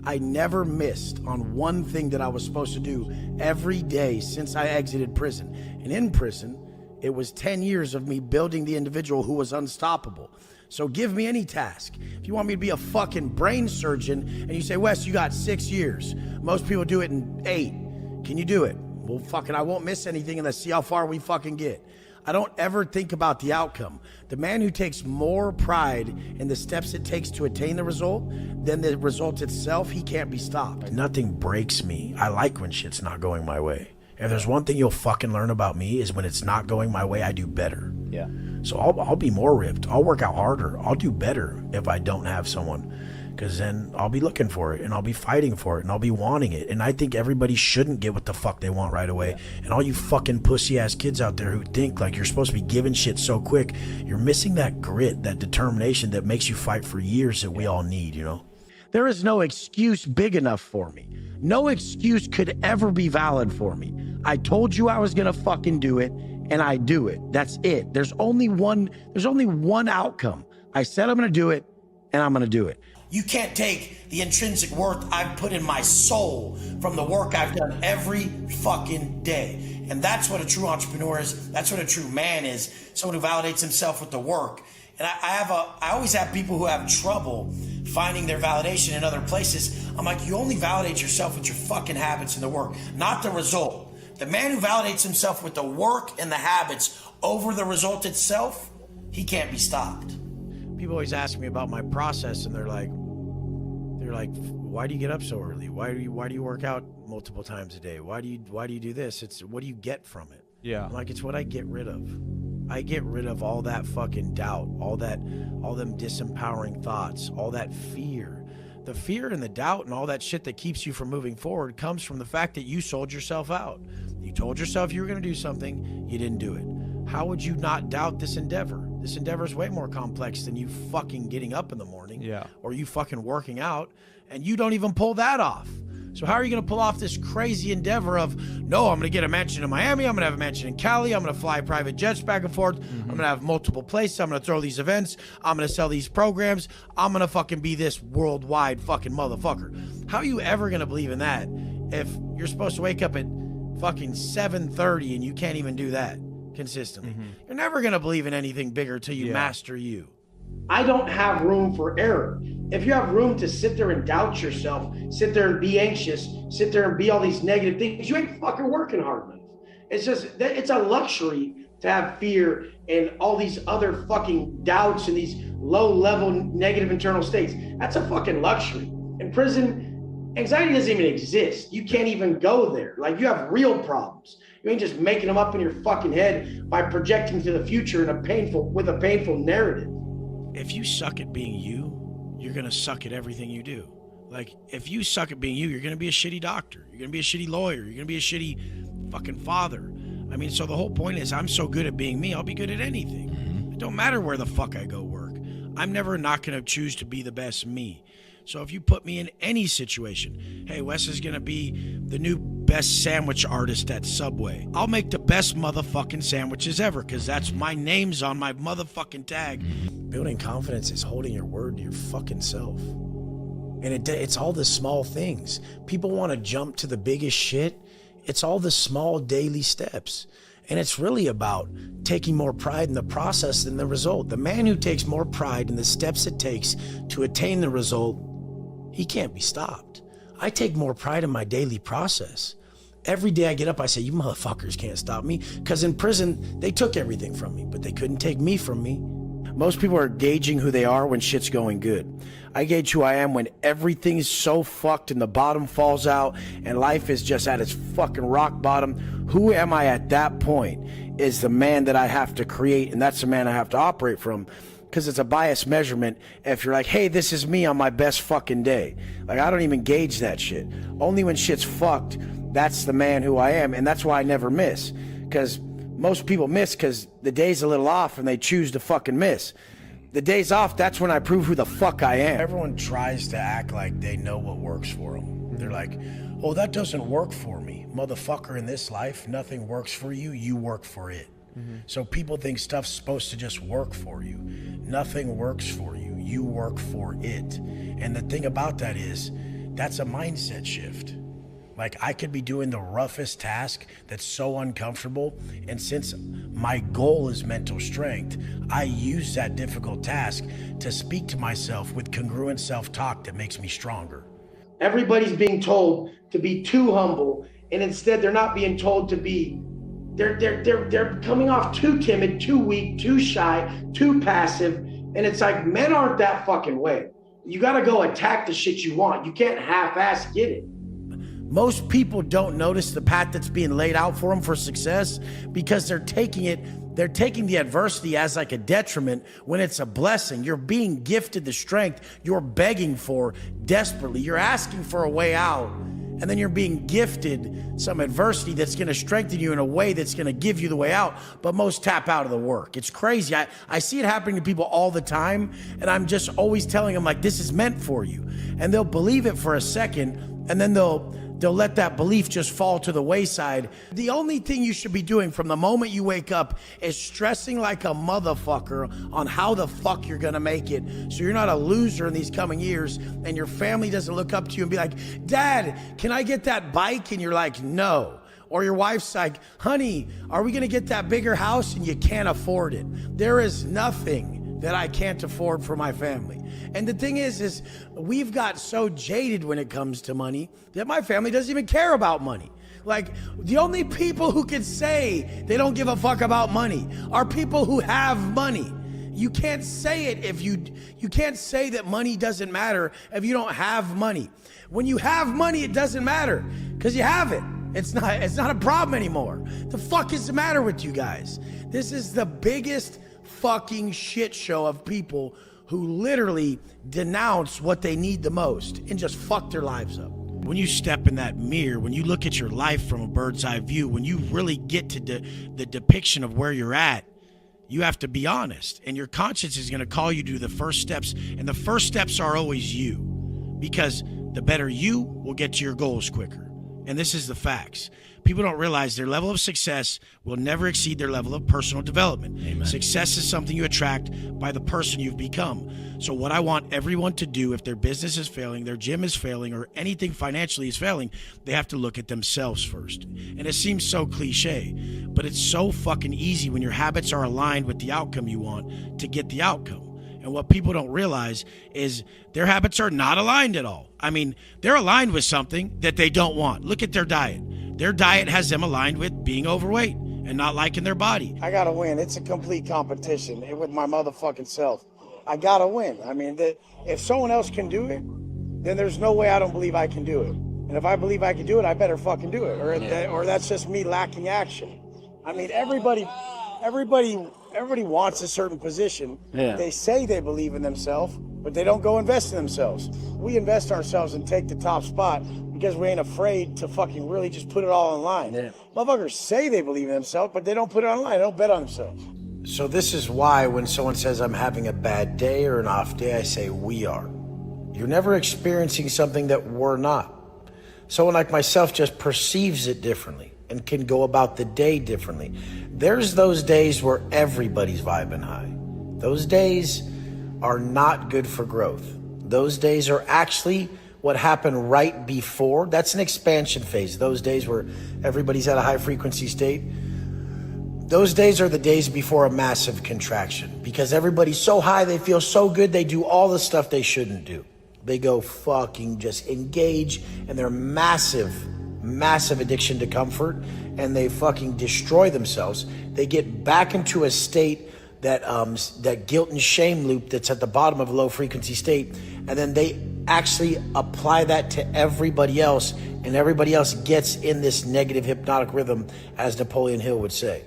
I never missed on one thing that I was supposed to do every day since I exited prison. And in prison, it was 10 years of me building the individual who was unstoppable. So give me any task. If you want me to be a fucking brain surgeon and you say, Wes, you got 6 years. Most people do it in 8. Can you do it? Well, fucking, I won't miss anything and let's see how far we fucking get. I don't ever think about the outcome. The man who takes more pride in the steps it takes to attain the result than the result itself, he can't be stopped. Nothing breaks me. I like when shit's not going my way. If there's one thing you'll fucking learn about me is when it's not going my way, I do better. Yeah. So I'll be more ripped. I'll work out harder. I'll do better if I don't have someone. Because then I'll be looking for it and I'll be fighting for it and I'll be wanting it. And I think everybody shouldn't get what the fuck they want right away. And all you fucking pussy ass kids out there who think like you're supposed to be giving shit so quick, you're missing that grit, that determination that makes you fight for years that we all need, you know? There is no excuse big enough for me. No excuse could ever be valid for me. I told you I was gonna fucking do it and I do it. That's it. There's only one outcome. I said I'm gonna do it and I'm gonna do it. You can't take the intrinsic worth I've put in my soul from the work I've done every fucking day. And that's what a true entrepreneur is. That's what a true man is. Someone who validates himself with the work. And I always have people who have trouble finding their validation in other places. I'm like, you only validate yourself with your fucking habits and the work, not the result. The man who validates himself with the work and the habits over the result itself, he can't be stopped. People always ask me about my process and they're like, why do you get up so early? Why do you work out multiple times a day? Why do you do this? What do you get from it? Yeah. I'm like, it's what I get rid of. I get rid of all that fucking doubt, all them disempowering thoughts, all that fear. The fear and the doubt and all that shit that keeps you from moving forward comes from the fact that you sold yourself out. You told yourself you were going to do something, you didn't do it. How would you not doubt this endeavor? This endeavor is way more complex than you fucking getting up in the morning. Yeah. Or you fucking working out, and you don't even pull that off. So how are you going to pull off this crazy endeavor of, no, I'm going to get a mansion in Miami, I'm going to have a mansion in Cali, I'm going to fly private jets back and forth, I'm going to have multiple places, I'm going to throw these events, I'm going to sell these programs, I'm going to fucking be this worldwide fucking motherfucker. How are you ever going to believe in that if you're supposed to wake up at fucking 7:30 and you can't even do that consistently? You're never going to believe in anything bigger till you master you. I don't have room for error. If you have room to sit there and doubt yourself, sit there and be anxious, sit there and be all these negative things, you ain't fucking working hard enough. It's just, it's a luxury to have fear and all these other fucking doubts and these low-level negative internal states. That's a fucking luxury. In prison, anxiety doesn't even exist. You can't even go there. Like, you have real problems. You ain't just making them up in your fucking head by projecting to the future with a painful narrative. If you suck at being you, you're going to suck at everything you do. Like, if you suck at being you, you're going to be a shitty doctor. You're going to be a shitty lawyer. You're going to be a shitty fucking father. I mean, so the whole point is, I'm so good at being me, I'll be good at anything. It don't matter where the fuck I go work. I'm never not going to choose to be the best me. So if you put me in any situation, hey, Wes is going to be the new best sandwich artist at Subway. I'll make the best motherfucking sandwiches ever because that's my name's on my motherfucking tag. Building confidence is holding your word to your fucking self. And it's all the small things. People want to jump to the biggest shit. It's all the small daily steps. And it's really about taking more pride in the process than the result. The man who takes more pride in the steps it takes to attain the result, he can't be stopped. I take more pride in my daily process. Every day I get up, I say, you motherfuckers can't stop me. Because in prison, they took everything from me, but they couldn't take me from me. Most people are gauging who they are when shit's going good. I gauge who I am when everything's so fucked and the bottom falls out and life is just at its fucking rock bottom. Who am I at that point is the man that I have to create, and that's the man I have to operate from. Because it's a biased measurement if you're like, hey, this is me on my best fucking day. Like, I don't even gauge that shit. Only when shit's fucked, that's the man who I am, and that's why I never miss. Because most people miss because the day's a little off and they choose to fucking miss. The day's off, that's when I prove who the fuck I am. Everyone tries to act like they know what works for them. They're like, oh, that doesn't work for me. Motherfucker, in this life, nothing works for you, you work for it. So people think stuff's supposed to just work for you. Nothing works for you, you work for it. And the thing about that is, That's a mindset shift. Like, I could be doing the roughest task that's so uncomfortable, and since my goal is mental strength, I use that difficult task to speak to myself with congruent self-talk that makes me stronger. Everybody's being told to be too humble, and instead they're not being told to be, they're coming off too timid, too weak, too shy, too passive, and it's like, men aren't that fucking way. You gotta go attack the shit you want. You can't half-ass get it. Most people don't notice the path that's being laid out for them for success because they're taking the adversity as like a detriment when it's a blessing. You're being gifted the strength you're begging for desperately. You're asking for a way out, and then you're being gifted some adversity that's going to strengthen you in a way that's going to give you the way out, but most tap out of the work. It's crazy. I see it happening to people all the time, and I'm just always telling them, like, this is meant for you. And they'll believe it for a second, and then they'll let that belief just fall to the wayside. The only thing you should be doing from the moment you wake up is stressing like a motherfucker on how the fuck you're gonna make it, so you're not a loser in these coming years and your family doesn't look up to you and be like, Dad, can I get that bike? And you're like, no. Or your wife's like, honey, are we gonna get that bigger house? And you can't afford it. There is nothing that I can't afford for my family. And the thing is we've got so jaded when it comes to money that my family doesn't even care about money. Like, the only people who can say they don't give a fuck about money are people who have money. You can't say it if you can't say that money doesn't matter if you don't have money. When you have money, it doesn't matter because you have it. It's not a problem anymore. The fuck is the matter with you guys? This is the biggest fucking shit show of people who literally denounce what they need the most and just fuck their lives up. When you step in that mirror, when you look at your life from a bird's eye view, when you really get to the depiction of where you're at, you have to be honest, and your conscience is going to call you to do the first steps, and the first steps are always you, because the better you will get to your goals quicker. And this is the facts. People don't realize their level of success will never exceed their level of personal development. Amen. Success is something you attract by the person you've become. So what I want everyone to do, if their business is failing, their gym is failing, or anything financially is failing, they have to look at themselves first. And it seems so cliche, but it's so fucking easy when your habits are aligned with the outcome you want to get the outcome. And what people don't realize is their habits are not aligned at all. I mean, they're aligned with something that they don't want. Look at their diet. Their diet has them aligned with being overweight and not liking their body. I gotta win. It's a complete competition with my motherfucking self. I gotta win. I mean, if someone else can do it, then there's no way I don't believe I can do it. And if I believe I can do it, I better fucking do it. Or that's just me lacking action. I mean, everybody wants a certain position. Yeah. They say they believe in themselves, but they don't go invest in themselves. We invest ourselves and take the top spot because we ain't afraid to fucking really just put it all online. Yeah. Motherfuckers say they believe in themselves, but they don't put it online. They don't bet on themselves. So this is why when someone says I'm having a bad day or an off day, I say we are. You're never experiencing something that we're not. Someone like myself just perceives it differently and can go about the day differently. There's those days where everybody's vibing high. Those days are not good for growth. Those days are actually what happened right before. That's an expansion phase. Those days where everybody's at a high frequency state. Those days are the days before a massive contraction because everybody's so high, they feel so good, they do all the stuff they shouldn't do. They go fucking just engage in their massive addiction to comfort, and they fucking destroy themselves. They get back into a state that guilt and shame loop that's at the bottom of a low frequency state, and then they actually apply that to everybody else, and everybody else gets in this negative hypnotic rhythm, as Napoleon Hill would say.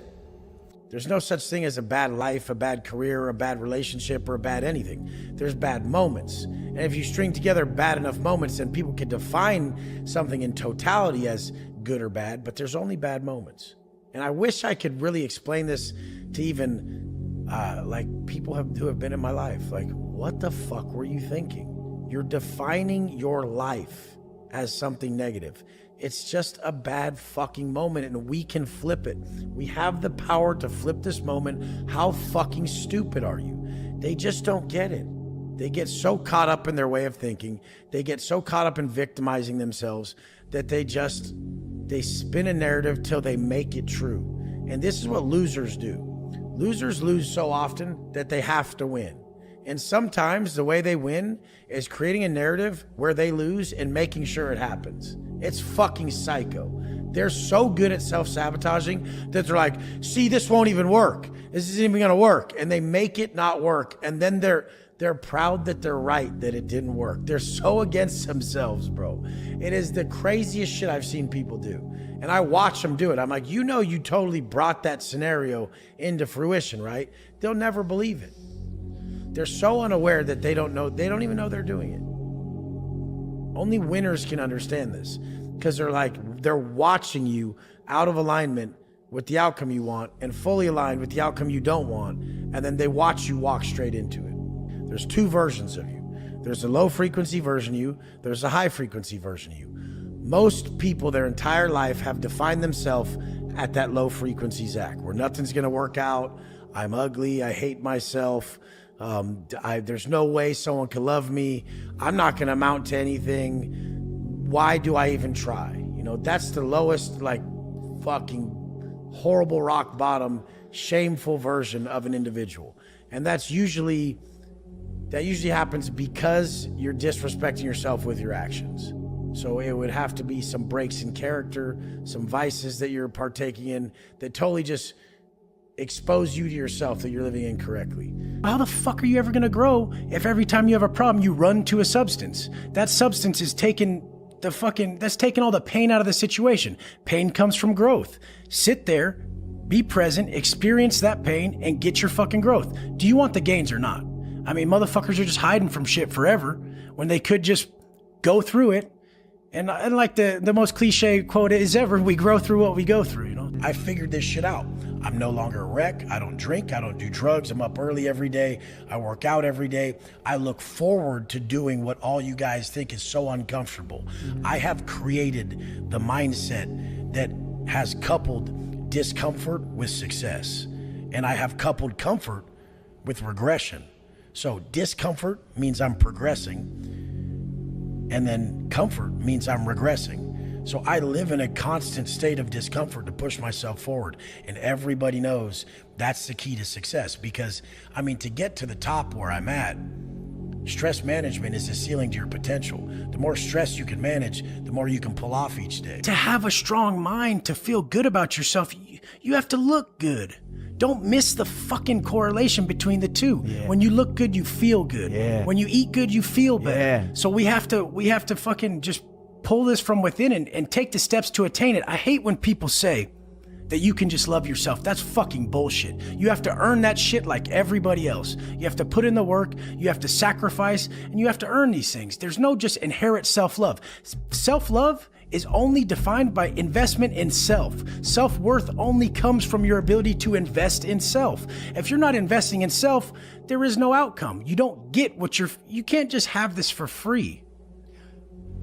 There's no such thing as a bad life, a bad career, a bad relationship, or a bad anything. There's bad moments. And if you string together bad enough moments, then people can define something in totality as good or bad, but there's only bad moments. And I wish I could really explain this to even people who have been in my life. Like, what the fuck were you thinking? You're defining your life as something negative. It's just a bad fucking moment, and we can flip it. We have the power to flip this moment. How fucking stupid are you? They just don't get it. They get so caught up in their way of thinking. They get so caught up in victimizing themselves that they spin a narrative till they make it true. And this is what losers do. Losers lose so often that they have to win. And sometimes the way they win is creating a narrative where they lose and making sure it happens. It's fucking psycho. They're so good at self-sabotaging that they're like, see, this won't even work. This isn't even gonna work. And they make it not work. And then they're proud that they're right, that it didn't work. They're so against themselves, bro. It is the craziest shit I've seen people do. And I watch them do it. I'm like, you know, you totally brought that scenario into fruition, right? They'll never believe it. They're so unaware that they don't even know they're doing it. Only winners can understand this, because they're watching you out of alignment with the outcome you want and fully aligned with the outcome you don't want. And then they watch you walk straight into it. There's two versions of you. There's a low frequency version of you. There's a high frequency version of you. Most people their entire life have defined themselves at that low frequency Zach, where nothing's going to work out. I'm ugly. I hate myself. There's no way someone could love me. I'm not going to amount to anything. Why do I even try? You know, that's the lowest, like, fucking horrible rock bottom, shameful version of an individual. And that usually happens because you're disrespecting yourself with your actions. So it would have to be some breaks in character, some vices that you're partaking in that totally just expose you to yourself that you're living incorrectly. How the fuck are you ever gonna grow if every time you have a problem you run to a substance? That substance is taking that's taking all the pain out of the situation. Pain comes from growth. Sit there, be present, experience that pain, and get your fucking growth. Do you want the gains or not? I mean, motherfuckers are just hiding from shit forever when they could just go through it. And like the most cliche quote is ever, we grow through what we go through, you know? I figured this shit out. I'm no longer a wreck. I don't drink. I don't do drugs. I'm up early every day. I work out every day. I look forward to doing what all you guys think is so uncomfortable. I have created the mindset that has coupled discomfort with success. And I have coupled comfort with regression. So discomfort means I'm progressing. And then comfort means I'm regressing. So I live in a constant state of discomfort to push myself forward. And everybody knows that's the key to success, because, I mean, to get to the top where I'm at, stress management is the ceiling to your potential. The more stress you can manage, the more you can pull off each day. To have a strong mind, to feel good about yourself, you have to look good. Don't miss the fucking correlation between the two. Yeah. When you look good, you feel good. Yeah. When you eat good, you feel better. Yeah. So we have to fucking just pull this from within and take the steps to attain it. I hate when people say that you can just love yourself. That's fucking bullshit. You have to earn that shit like everybody else. You have to put in the work, you have to sacrifice, and you have to earn these things. There's no just inherent self-love. Self-love is only defined by investment in self. Self-worth only comes from your ability to invest in self. If you're not investing in self, there is no outcome. You don't get what you can't just have this for free.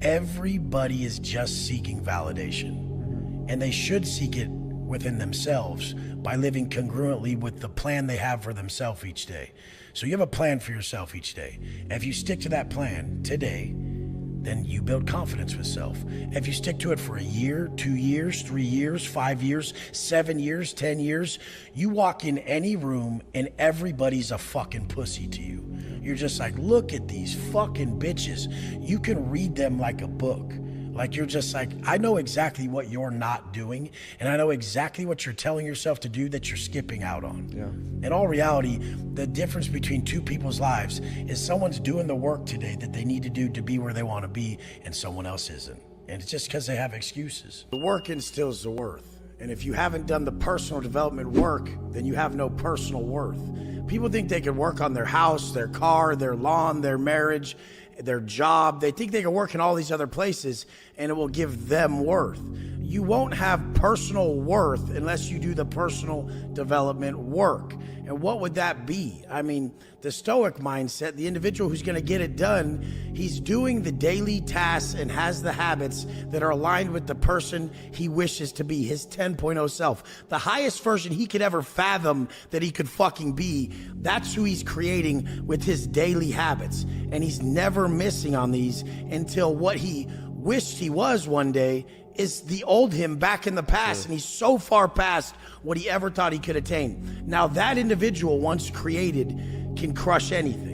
Everybody is just seeking validation, and they should seek it within themselves by living congruently with the plan they have for themselves each day. So you have a plan for yourself each day. If you stick to that plan today, then you build confidence with self. If you stick to it for a year, 2 years, 3 years, 5 years, 7 years, 10 years, you walk in any room and everybody's a fucking pussy to you. You're just like, look at these fucking bitches. You can read them like a book. Like, you're just like, I know exactly what you're not doing, and I know exactly what you're telling yourself to do that you're skipping out on. Yeah. In all reality, the difference between two people's lives is someone's doing the work today that they need to do to be where they want to be, and someone else isn't. And it's just because they have excuses. The work instills the worth. And if you haven't done the personal development work, then you have no personal worth. People think they can work on their house, their car, their lawn, their marriage, their job. They think they can work in all these other places and it will give them worth. you won't have personal worth unless you do the personal development work. And what would that be? I mean, the Stoic mindset, the individual who's going to get it done, he's doing the daily tasks and has the habits that are aligned with the person he wishes to be, his 10.0 self. The highest version he could ever fathom that he could fucking be, that's who he's creating with his daily habits. And he's never missing on these until what he wished he was one day is the old him back in the past, and he's so far past what he ever thought he could attain. Now that individual, once created, can crush anything.